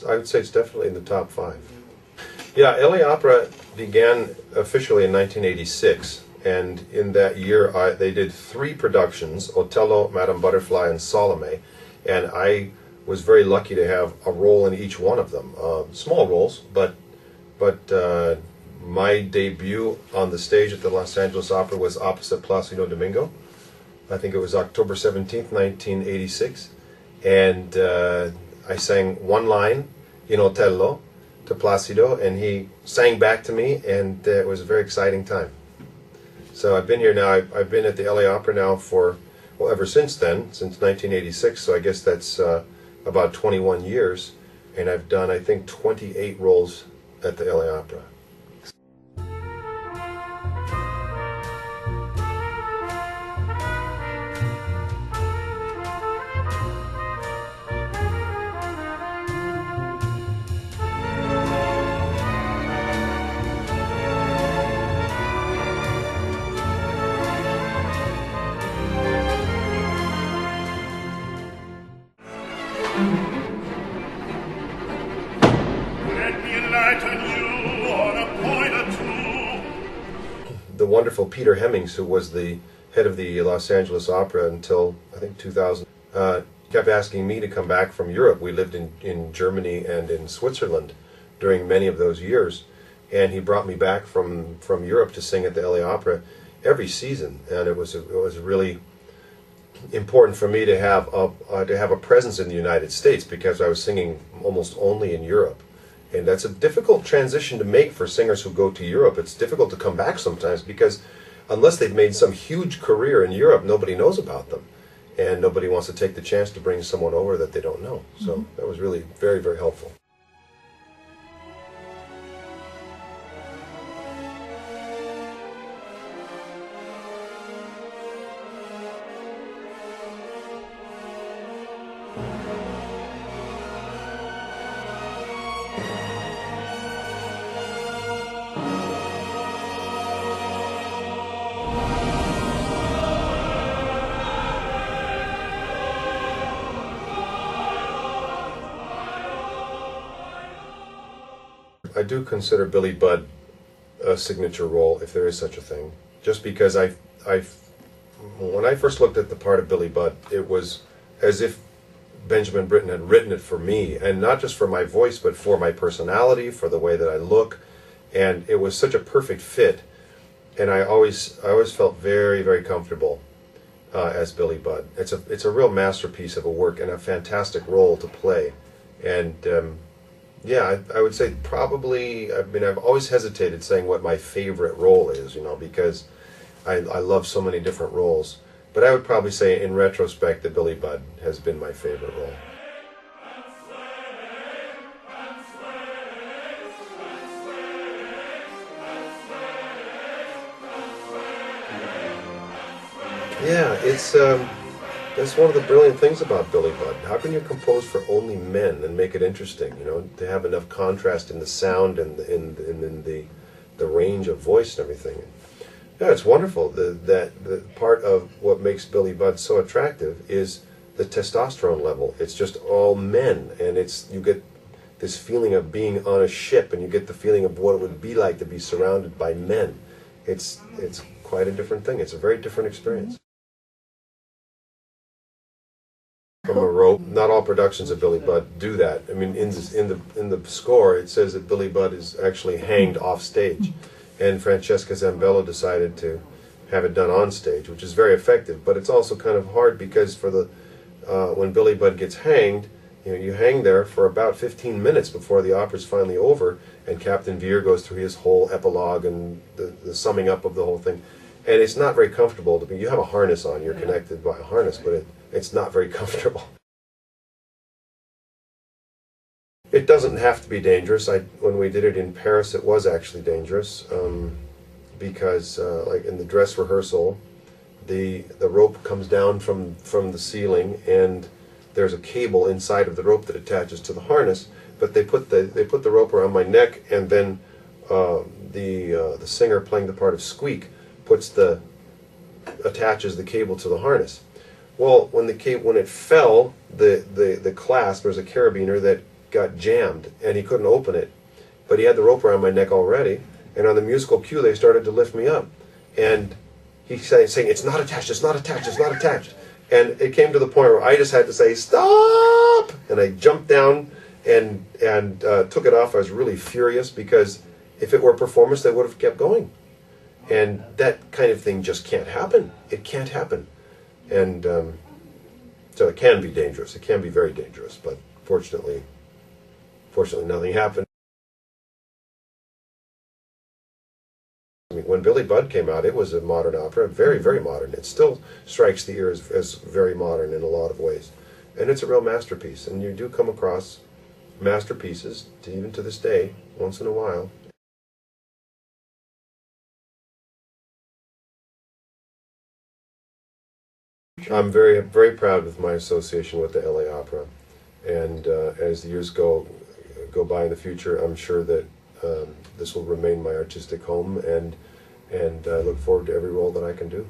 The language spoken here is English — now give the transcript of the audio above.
I would say it's definitely in the top 5. Yeah, LA Opera began officially in 1986, and in that year they did 3 productions: Otello, Madame Butterfly, and Salome, and I was very lucky to have a role in each one of them. Small roles, but my debut on the stage at the Los Angeles Opera was opposite Placido Domingo. I think it was October 17th, 1986, and I sang one line in Otello to Placido, and he sang back to me, and it was a very exciting time. So I've been here now. I've been at the LA Opera now for, well, ever since then, since 1986, so I guess that's about 21 years, and I've done, I think, 28 roles at the LA Opera. The wonderful Peter Hemmings, who was the head of the Los Angeles Opera until, I think, 2000, kept asking me to come back from Europe. We lived in Germany and in Switzerland during many of those years, and he brought me back from Europe to sing at the LA Opera every season, and it was really important for me to have a presence in the United States, because I was singing almost only in Europe. And that's a difficult transition to make for singers who go to Europe. It's difficult to come back sometimes, because unless they've made some huge career in Europe, nobody knows about them. And nobody wants to take the chance to bring someone over that they don't know. So that was really very, very helpful. I do consider Billy Budd a signature role, if there is such a thing, just because when I first looked at the part of Billy Budd, it was as if Benjamin Britten had written it for me, and not just for my voice, but for my personality, for the way that I look, and it was such a perfect fit, and I always felt very, very comfortable as Billy Budd. It's a real masterpiece of a work and a fantastic role to play, and yeah, I would say probably, I mean, I've always hesitated saying what my favorite role is, because I love so many different roles. But I would probably say, in retrospect, that Billy Budd has been my favorite role. Yeah, that's one of the brilliant things about Billy Budd. How can you compose for only men and make it interesting? To have enough contrast in the sound and in the range of voice and everything. Yeah, it's wonderful. The part of what makes Billy Budd so attractive is the testosterone level. It's just all men, and you get this feeling of being on a ship, and you get the feeling of what it would be like to be surrounded by men. It's quite a different thing. It's a very different experience. From a rope. Not all productions of Billy Budd do that. I mean, in the score, it says that Billy Budd is actually hanged off stage, and Francesca Zambello decided to have it done on stage, which is very effective. But it's also kind of hard, because when Billy Budd gets hanged, you hang there for about 15 minutes before the opera's finally over, and Captain Vere goes through his whole epilogue and the summing up of the whole thing, and it's not very comfortable to be. You have a harness on, you're connected by a harness, but it's not very comfortable. It doesn't have to be dangerous. When we did it in Paris, it was actually dangerous, because like in the dress rehearsal, the rope comes down from the ceiling, and there's a cable inside of the rope that attaches to the harness. But they put the rope around my neck, and then the singer playing the part of Squeak attaches the cable to the harness. Well, when it fell, the clasp, there's a carabiner that got jammed and he couldn't open it, but he had the rope around my neck already. And on the musical cue, they started to lift me up, and he saying, "It's not attached. It's not attached. It's not attached." And it came to the point where I just had to say, "Stop!" And I jumped down and took it off. I was really furious because if it were performance, they would have kept going. And that kind of thing just can't happen. It can't happen. And so it can be dangerous. It can be very dangerous. But fortunately nothing happened. I mean, when Billy Budd came out, it was a modern opera, very, very modern. It still strikes the ear as very modern in a lot of ways. And it's a real masterpiece. And you do come across masterpieces, even to this day, once in a while. I'm very, very proud of my association with the LA Opera. And as the years go by in the future, I'm sure that this will remain my artistic home, and I look forward to every role that I can do.